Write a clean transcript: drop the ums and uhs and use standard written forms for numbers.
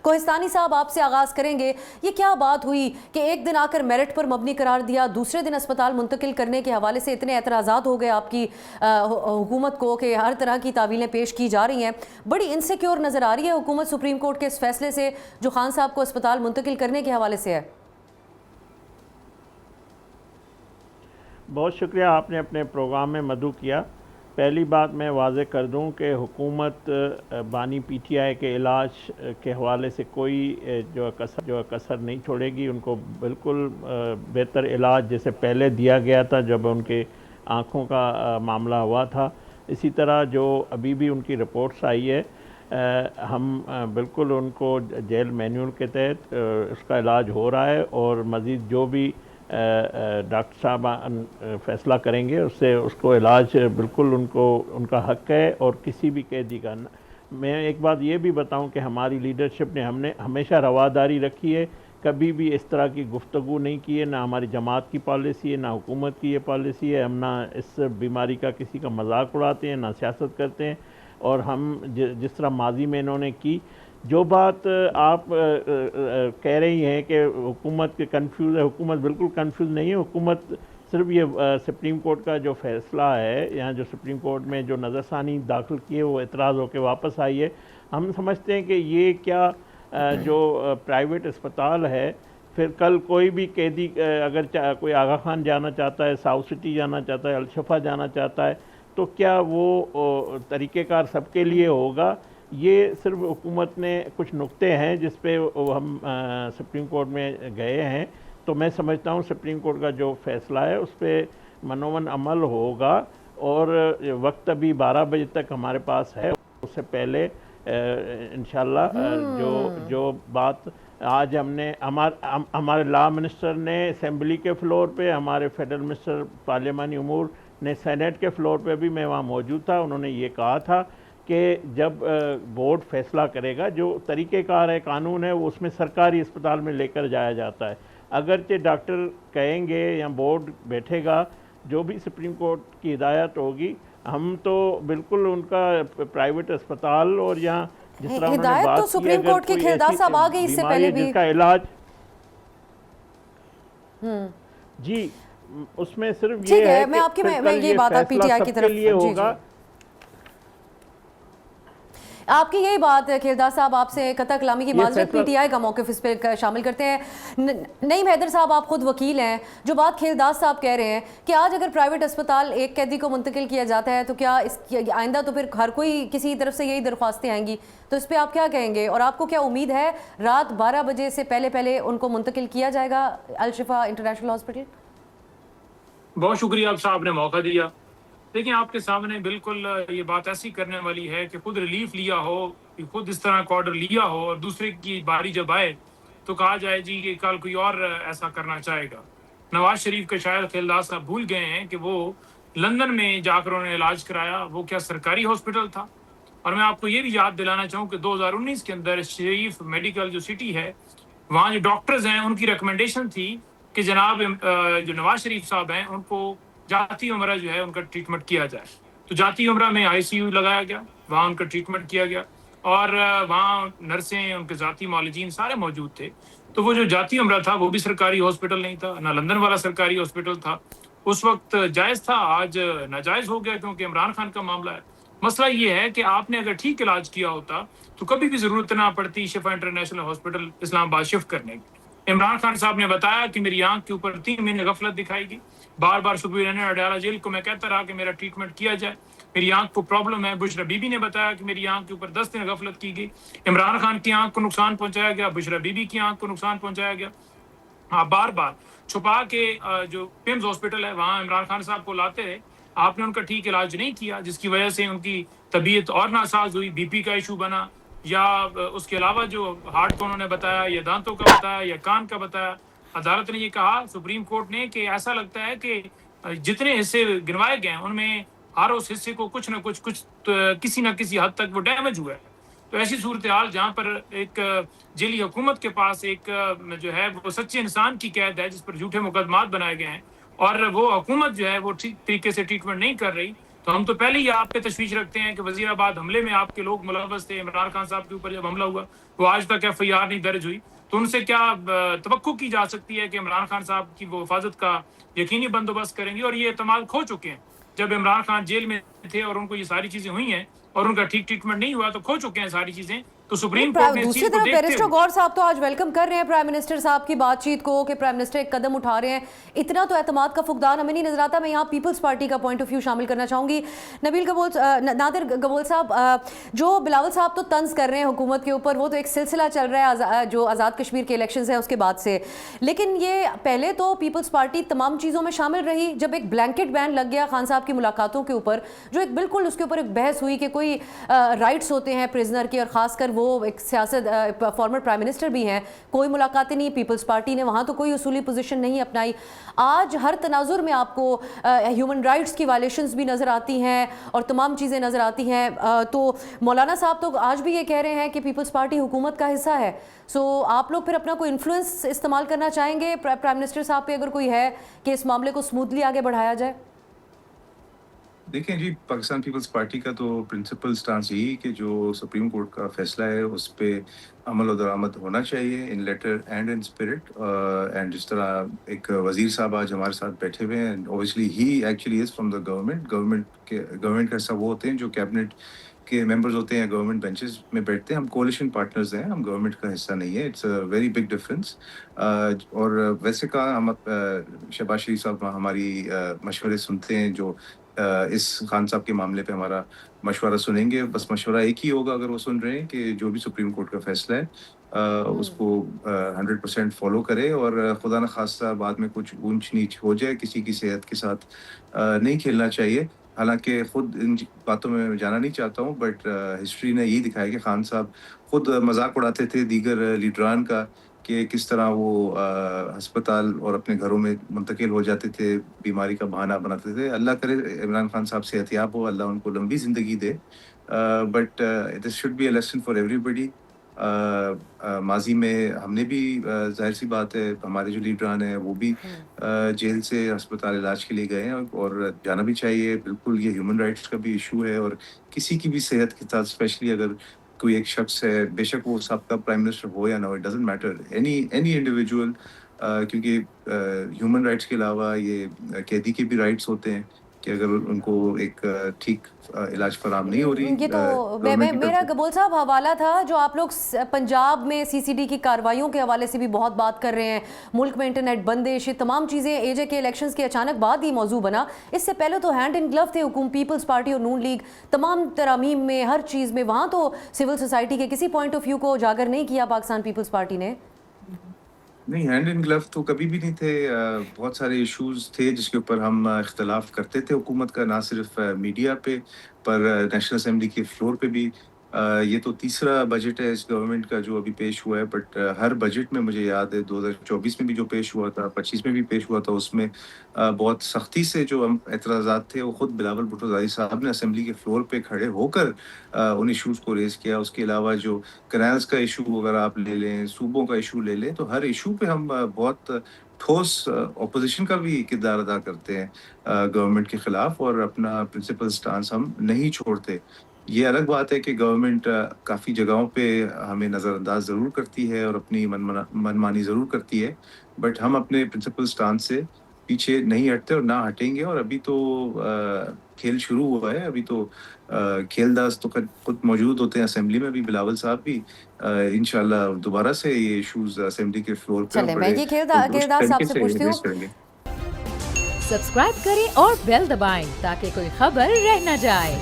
کوہستانی صاحب آپ سے آغاز کریں گے، یہ کیا بات ہوئی کہ ایک دن آ کر میرٹ پر مبنی قرار دیا، دوسرے دن اسپتال منتقل کرنے کے حوالے سے اتنے اعتراضات ہو گئے آپ کی حکومت کو کہ ہر طرح کی تعویلیں پیش کی جا رہی ہیں، بڑی انسیکیور نظر آ رہی ہے حکومت سپریم کورٹ کے اس فیصلے سے جو خان صاحب کو اسپتال منتقل کرنے کے حوالے سے ہے؟ بہت شکریہ، آپ نے اپنے پروگرام میں مدعو کیا۔ پہلی بات میں واضح کر دوں کہ حکومت بانی پی ٹی آئی کے علاج کے حوالے سے کوئی جو کسر نہیں چھوڑے گی۔ ان کو بالکل بہتر علاج جیسے پہلے دیا گیا تھا جب ان کے آنکھوں کا معاملہ ہوا تھا، اسی طرح جو ابھی بھی ان کی رپورٹس آئی ہے، ہم بالکل ان کو جیل مینول کے تحت اس کا علاج ہو رہا ہے، اور مزید جو بھی ڈاکٹر صاحب فیصلہ کریں گے اس کو علاج بالکل ان کا حق ہے، اور کسی بھی قیدی کا۔ میں ایک بات یہ بھی بتاؤں کہ ہماری لیڈرشپ نے ہم نے ہمیشہ رواداری رکھی ہے، کبھی بھی اس طرح کی گفتگو نہیں کی ہے، نہ ہماری جماعت کی پالیسی ہے، نہ حکومت کی یہ پالیسی ہے۔ ہم نہ اس بیماری کا کسی کا مذاق اڑاتے ہیں، نہ سیاست کرتے ہیں، اور ہم جس طرح ماضی میں انہوں نے کی، جو بات آپ کہہ رہی ہیں کہ حکومت کنفیوز ہے، حکومت بالکل کنفیوز نہیں ہے۔ حکومت صرف یہ سپریم کورٹ کا جو فیصلہ ہے، یا جو سپریم کورٹ میں جو نظر ثانی داخل کیے وہ اعتراض ہو کے واپس آئی ہے، ہم سمجھتے ہیں کہ یہ کیا جو پرائیویٹ اسپتال ہے، پھر کل کوئی بھی قیدی اگر کوئی آغا خان جانا چاہتا ہے، ساؤتھ سٹی جانا چاہتا ہے، الشفا جانا چاہتا ہے، تو کیا وہ طریقہ کار سب کے لیے ہوگا؟ یہ صرف حکومت نے کچھ نقطے ہیں جس پہ ہم سپریم کورٹ میں گئے ہیں، تو میں سمجھتا ہوں سپریم کورٹ کا جو فیصلہ ہے اس پہ منومن عمل ہوگا، اور وقت ابھی 12 بجے تک ہمارے پاس ہے، اس سے پہلے انشاءاللہ جو بات آج ہم نے ہمارے لا منسٹر نے اسمبلی کے فلور پہ، ہمارے فیڈرل منسٹر پارلیمانی امور نے سینیٹ کے فلور پہ بھی، میں وہاں موجود تھا، انہوں نے یہ کہا تھا کہ جب بورڈ فیصلہ کرے گا، جو طریقہ کار ہے، قانون ہے، وہ اس میں سرکاری اسپتال میں لے کر جایا جاتا ہے۔ اگرچہ ڈاکٹر کہیں گے یا بورڈ بیٹھے گا، جو بھی سپریم کورٹ کی ہدایت ہوگی، ہم تو بالکل ان کا پرائیویٹ اسپتال، اور یہاں جس طرح انہوں نے بات کی، اگر کوئی ایسی بیماری ہے جس کا علاج، جی اس میں صرف یہ ہے کہ کل یہ فیصلہ سب کے لیے ہوگا۔ آپ کی یہی بات ہے کھیردار صاحب، آپ سے قطع کلامی کی معذرت، پی ٹی آئی کا موقف اس پہ شامل کرتے ہیں۔ نعیم حیدر صاحب، آپ خود وکیل ہیں، جو بات کھیردار صاحب کہہ رہے ہیں کہ آج اگر پرائیویٹ اسپتال ایک قیدی کو منتقل کیا جاتا ہے تو کیا آئندہ تو پھر ہر کوئی کسی طرف سے یہی درخواستیں آئیں گی، تو اس پہ آپ کیا کہیں گے؟ اور آپ کو کیا امید ہے رات 12 بجے سے پہلے ان کو منتقل کیا جائے گا الشفا انٹرنیشنل ہاسپٹل؟ بہت شکریہ آپ صاحب نے موقع دیا۔ دیکھیں، آپ کے سامنے بالکل یہ بات ایسی کرنے والی ہے کہ خود ریلیف لیا ہو، خود اس طرح کا آرڈر لیا ہو، اور دوسرے کی باری جب آئے تو کہا جائے جی کہ کل کوئی اور ایسا کرنا چاہے گا۔ نواز شریف کے شاعر خیلدار صاحب بھول گئے ہیں کہ وہ لندن میں جا کر انہوں نے علاج کرایا، وہ کیا سرکاری ہاسپٹل تھا؟ اور میں آپ کو یہ بھی یاد دلانا چاہوں کہ 2019 کے اندر شریف میڈیکل جو سٹی ہے، وہاں جو ڈاکٹرز ہیں ان کی ریکمنڈیشن تھی کہ جناب جو نواز شریف صاحب ہیں ان کو جاتی عمرہ جو ہے ان کا ٹریٹمنٹ کیا جائے، تو جاتی عمرہ میں آئی سی یو لگایا گیا، وہاں ان کا ٹریٹمنٹ کیا گیا، اور وہاں نرسیں، ان کے ذاتی معالجین سارے موجود تھے۔ تو وہ جو جاتی عمرہ تھا وہ بھی سرکاری ہاسپٹل نہیں تھا، نہ لندن والا سرکاری ہاسپٹل تھا، اس وقت جائز تھا، آج ناجائز ہو گیا کیونکہ عمران خان کا معاملہ ہے۔ مسئلہ یہ ہے کہ آپ نے اگر ٹھیک علاج کیا ہوتا تو کبھی بھی ضرورت نہ پڑتی شفا انٹرنیشنل ہاسپٹل اسلام آباد شفٹ کرنے کی۔ عمران خان صاحب نے بتایا کہ میری آنکھ کے اوپر 3 مہینے غفلت دکھائی گئی، بار بار صبح اڈیالہ جیل کو میں کہتا رہا کہ میرا ٹریٹمنٹ کیا جائے، میری آنکھ کو پرابلم ہے۔ بشرا بی بی نے بتایا کہ میری آنکھ کے اوپر 10 دن غفلت کی گئی، عمران خان کی آنکھ کو نقصان پہنچایا گیا، بشرا بی بی کی آنکھ کو نقصان پہنچایا گیا۔ آپ بار بار چھپا کے جو پیمز ہاسپٹل ہے وہاں عمران خان صاحب کو لاتے رہے، آپ نے ان کا ٹھیک علاج نہیں کیا، جس کی وجہ سے ان کی طبیعت اور ناساز ہوئی، بی پی کا ایشو بنا، یا اس کے علاوہ جو ہارٹ کا انہوں نے بتایا، یا دانتوں کا بتایا، یا کان کا بتایا۔ عدالت نے یہ کہا، سپریم کورٹ نے، کہ ایسا لگتا ہے کہ جتنے حصے گنوائے گئے ہیں ان میں ہر اس حصے کو کچھ نہ کچھ کسی نہ کسی حد تک وہ ڈیمیج ہوا ہے۔ تو ایسی صورتحال جہاں پر ایک جیلی حکومت کے پاس ایک جو ہے وہ سچے انسان کی قید ہے جس پر جھوٹے مقدمات بنائے گئے ہیں، اور وہ حکومت جو ہے وہ ٹھیک طریقے سے ٹریٹمنٹ نہیں کر رہی، تو ہم تو پہلے ہی آپ پہ تشویش رکھتے ہیں کہ وزیر آباد حملے میں آپ کے لوگ ملوث تھے. عمران خان صاحب کے اوپر جب حملہ ہوا وہ آج تک FIR نہیں درج ہوئی. تو ان سے کیا توقع کی جا سکتی ہے کہ عمران خان صاحب کی وہ حفاظت کا یقینی بندوبست کریں گے؟ اور یہ اعتماد کھو چکے ہیں. جب عمران خان جیل میں تھے اور ان کو یہ ساری چیزیں ہوئی ہیں اور ان کا ٹھیک ٹریٹمنٹ نہیں ہوا تو کھو چکے ہیں ساری چیزیں. تو سپریم کورٹ نے اس دوسری چیز کو طرف دیکھتے بیرسٹر ہوئے غور صاحب تو آج ویلکم کر رہے ہیں پرائم منسٹر صاحب کی بات چیت کو کہ پرائم منسٹر ایک قدم اٹھا رہے ہیں. اتنا تو اعتماد کا فقدان ہمیں نہیں نظر آتا. میں یہاں پیپلز پارٹی کا پوائنٹ آف ویو شامل کرنا چاہوں گی. نادر گبول صاحب, جو بلاول صاحب تو طنز کر رہے ہیں حکومت کے اوپر, وہ تو ایک سلسلہ چل رہا ہے جو آزاد کشمیر کے الیکشنز ہیں اس کے بعد سے. لیکن یہ پہلے تو پیپلز پارٹی تمام چیزوں میں شامل رہی. جب ایک بلینکٹ بین لگ گیا خان صاحب کی ملاقاتوں کے اوپر, جو ایک بالکل اس کے اوپر ایک بحث ہوئی کہ کوئی رائٹس ہوتے ہیں پرزنر کے, اور خاص کر وہ ایک سیاست فارمر پرائم منسٹر بھی ہیں, کوئی ملاقاتیں نہیں. پیپلز پارٹی نے وہاں تو کوئی اصولی پوزیشن نہیں اپنائی. آج ہر تناظر میں آپ کو ہیومن رائٹس کی وائلیشنز بھی نظر آتی ہیں اور تمام چیزیں نظر آتی ہیں. تو مولانا صاحب تو آج بھی یہ کہہ رہے ہیں کہ پیپلز پارٹی حکومت کا حصہ ہے. سو آپ لوگ پھر اپنا کوئی انفلوئنس استعمال کرنا چاہیں گے پرائم منسٹر صاحب پہ, اگر کوئی ہے, کہ اس معاملے کو اسموتھلی آگے بڑھایا جائے؟ دیکھیں جی, پاکستان پیپلز پارٹی کا تو پرنسپل سٹانس یہی کہ جو سپریم کورٹ کا فیصلہ ہے اس پہ عمل و درآمد ہونا چاہیے in letter and in spirit. And جس طرح ایک وزیر صاحب آج ہمارے ساتھ بیٹھے ہوئے ہیں, obviously he actually is from the government کا حصہ وہ ہوتے ہیں جو کیبنٹ کے ممبرز ہوتے ہیں, گورنمنٹ بینچز میں بیٹھتے ہیں. ہم کولیشن پارٹنرز ہیں, ہم گورنمنٹ کا حصہ نہیں ہے. It's a very big difference. اور ویسے کہا ہم شہباز شریف صاحب ہماری مشورے سنتے ہیں, جو اس خان صاحب کے معاملے پہ ہمارا مشورہ سنیں گے. بس مشورہ ایک ہی ہوگا اگر وہ سن رہے ہیں کہ جو بھی سپریم کورٹ کا فیصلہ ہے اس کو 100% فالو کرے, اور خدا نخواستہ بعد میں کچھ اونچ نیچ ہو جائے, کسی کی صحت کے ساتھ نہیں کھیلنا چاہیے. حالانکہ خود ان باتوں میں جانا نہیں چاہتا ہوں, بٹ ہسٹری نے یہی دکھایا کہ خان صاحب خود مذاق اڑاتے تھے دیگر لیڈران کا کہ کس طرح وہ ہسپتال اور اپنے گھروں میں منتقل ہو جاتے تھے, بیماری کا بہانہ بناتے تھے. اللہ کرے عمران خان صاحب صحت یاب ہو, اللہ ان کو لمبی زندگی دے. But this should be a lesson for everybody. ماضی میں ہم نے بھی ظاہر سی بات ہے ہمارے جو لیڈران ہیں وہ بھی جیل سے ہسپتال علاج کے لیے گئے ہیں, اور جانا بھی چاہیے. بالکل یہ ہیومن رائٹس کا بھی ایشو ہے, اور کسی کی بھی صحت کے ساتھ اسپیشلی اگر کوئی ایک شخص ہے, بے شک وہ سابقہ پرائم منسٹر ہو یا نہ ہو, it doesn't matter, any individual, کیونکہ ہیومن رائٹس کے علاوہ یہ قیدی کے بھی رائٹس ہوتے ہیں کہ اگر ان کو ایک ٹھیک علاج فراہم نہیں ہو رہی. یہ تو میرا گبول صاحب حوالہ تھا جو آپ لوگ پنجاب میں CCD کی کارروائیوں کے حوالے سے بھی بہت بات کر رہے ہیں, ملک میں انٹرنیٹ بندش, یہ تمام چیزیں AJ کے الیکشنز کے اچانک بعد ہی موضوع بنا. اس سے پہلے تو ہینڈ ان گلو تھے حکومت, پیپلز پارٹی اور نون لیگ تمام ترامیم میں, ہر چیز میں. وہاں تو سول سوسائٹی کے کسی پوائنٹ آف ویو کو اجاگر نہیں کیا پاکستان پیپلز پارٹی نے. نہیں, ہینڈ ان گلو تو کبھی بھی نہیں تھے. بہت سارے ایشوز تھے جس کے اوپر ہم اختلاف کرتے تھے حکومت کا, نہ صرف میڈیا پہ پر نیشنل اسمبلی کے فلور پہ بھی. یہ تو تیسرا بجٹ ہے اس گورنمنٹ کا جو ابھی پیش ہوا ہے, بٹ ہر بجٹ میں مجھے یاد ہے 2024 میں بھی جو پیش ہوا تھا, 25 میں بھی پیش ہوا تھا, اس میں بہت سختی سے جو اعتراضات تھے وہ خود بلاول بھٹو زادی صاحب نے اسمبلی کے فلور پہ کھڑے ہو کر ان ایشوز کو ریز کیا. اس کے علاوہ جو کنالز کا ایشو اگر آپ لے لیں, صوبوں کا ایشو لے لیں, تو ہر ایشو پہ ہم بہت ٹھوس اپوزیشن کا بھی کردار ادا کرتے ہیں گورنمنٹ کے خلاف, اور اپنا پرنسپل سٹانس ہم نہیں چھوڑتے. یہ الگ بات ہے کہ گورنمنٹ کافی جگہوں پہ ہمیں نظر انداز ضرور کرتی ہے اور اپنی منمانی ضرور کرتی ہے, بٹ ہم اپنے پرنسپل سٹانس سے پیچھے نہیں ہٹتے اور نہ ہٹیں گے. اور ابھی تو کھیل شروع ہوا ہے, ابھی تو کھیل داز تو خود موجود ہوتے ہیں اسمبلی میں بھی, بلاول صاحب بھی. انشاءاللہ دوبارہ سے یہ ایشوز اسمبلی کے فلور پہ چلیں میں یہ کھیل صاحب سے پوچھتی ہوں. سبسکرائب کریں اور بیل دبائیں تاکہ کوئی خبر رہ نہ جائے.